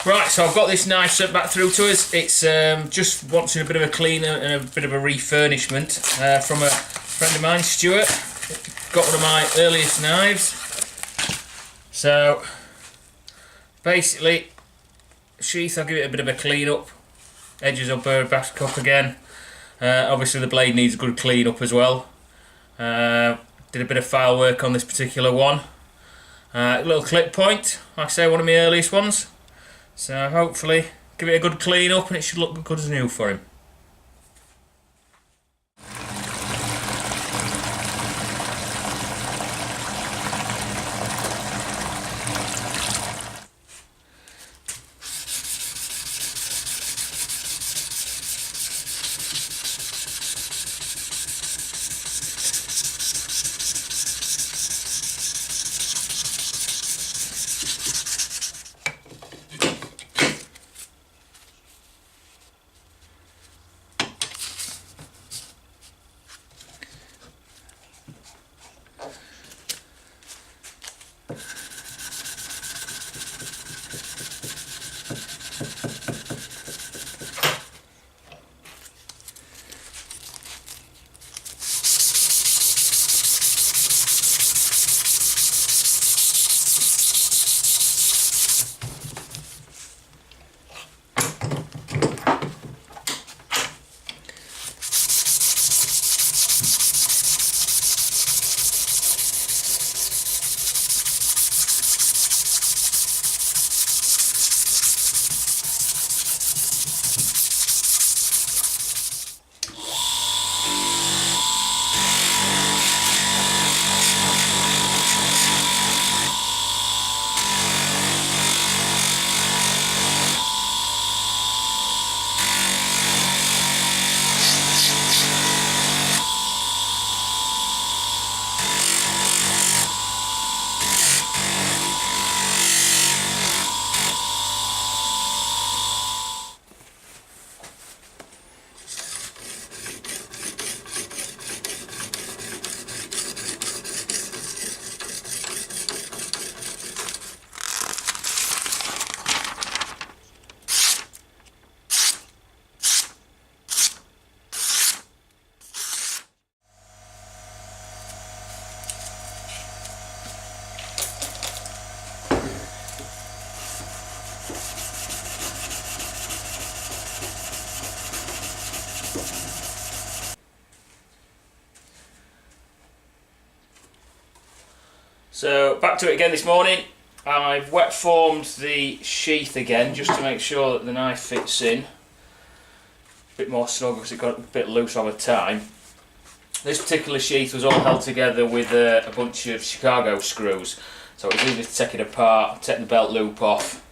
Right, so I've got this knife sent back through to us. It's just wanting a bit of a cleaner and a bit of a refurnishment from a friend of mine, Stuart. Got one of my earliest knives. So basically, sheath, I'll give it a bit of a clean up. Edges will burn back up again. Obviously the blade needs a good clean up as well. Did a bit of file work on this particular one. Little clip point, like I say, one of my earliest ones. So hopefully give it a good clean up and it should look good as new for him. So back to it again this morning. I've wet formed the sheath again just to make sure that the knife fits in. A bit more snug because it got a bit loose over time. This particular sheath was all held together with a bunch of Chicago screws, so it was easy to take it apart, take the belt loop off.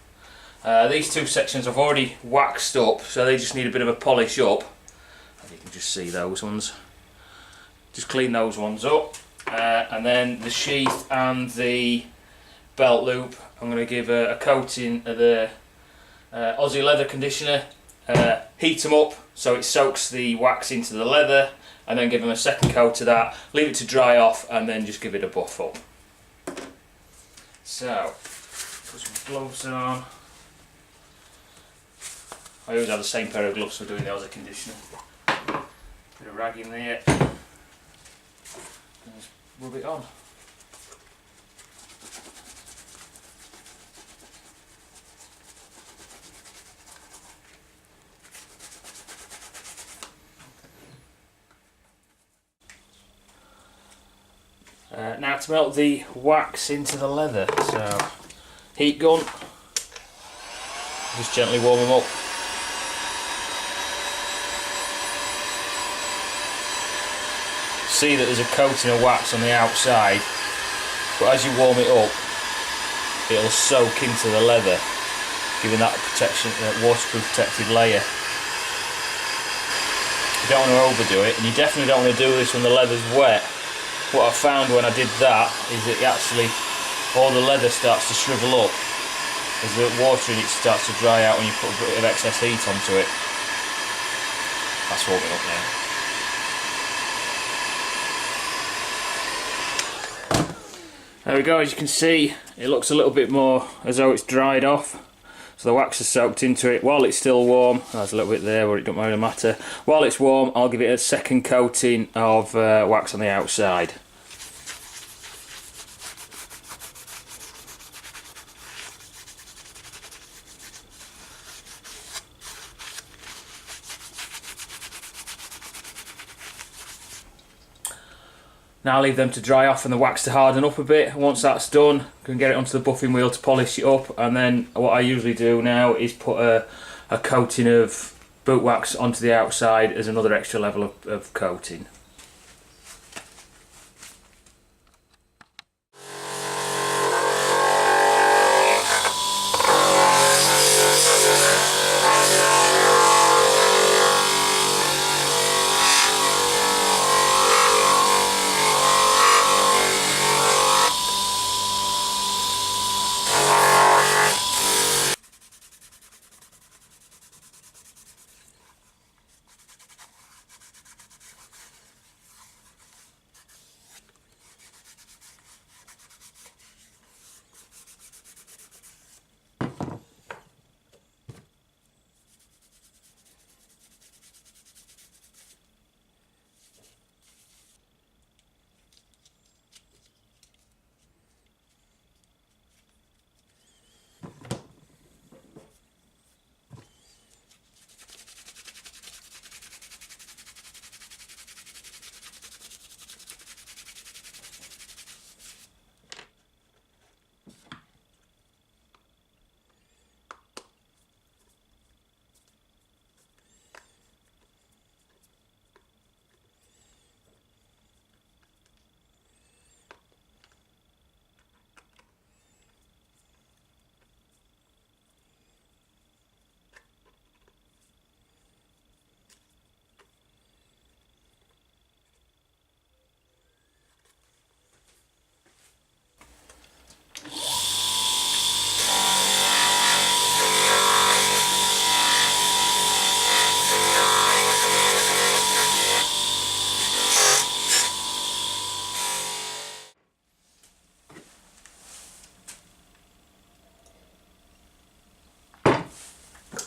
These two sections I've already waxed up, so they just need a bit of a polish up. If you can just see those ones. Just clean those ones up. And then the sheath and the belt loop, I'm going to give a coating of the Aussie leather conditioner, heat them up so it soaks the wax into the leather, and then give them a second coat of that, leave it to dry off, and then just give it a buff up. So, put some gloves on. I always have the same pair of gloves for doing the Aussie conditioner. Bit of rag in there. Just rub it on. Now to melt the wax into the leather, so heat gun, just gently warm them up. See that there's a coating of wax on the outside, but as you warm it up it'll soak into the leather, giving that protection, that waterproof protected layer. You don't want to overdo it, and you definitely don't want to do this when the leather's wet. What I found when I did that is that actually all the leather starts to shrivel up as the water in it starts to dry out when you put a bit of excess heat onto it. That's warming up now. There we go, as you can see it looks a little bit more as though it's dried off. So the wax is soaked into it while it's still warm. There's a little bit there where it don't really matter. While it's warm, I'll give it a second coating of wax on the outside. Now I leave them to dry off and the wax to harden up a bit. Once that's done, I can get it onto the buffing wheel to polish it up, and then what I usually do now is put a coating of boot wax onto the outside as another extra level of coating.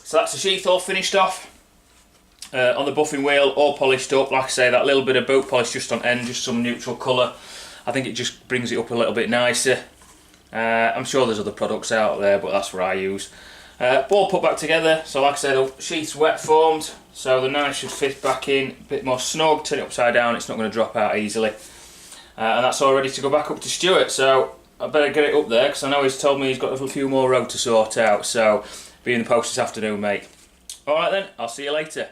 So that's the sheath all finished off. On the buffing wheel, all polished up. Like I say, that little bit of boot polish just on end, just some neutral colour. I think it just brings it up a little bit nicer. I'm sure there's other products out there, but that's what I use. All put back together. So like I say, the sheath's wet formed, so the knife should fit back in a bit more snug. Turn it upside down, it's not going to drop out easily. And that's all ready to go back up to Stuart. So I better get it up there, because I know he's told me he's got a few more road to sort out. So be in the post this afternoon, mate. Alright then, I'll see you later.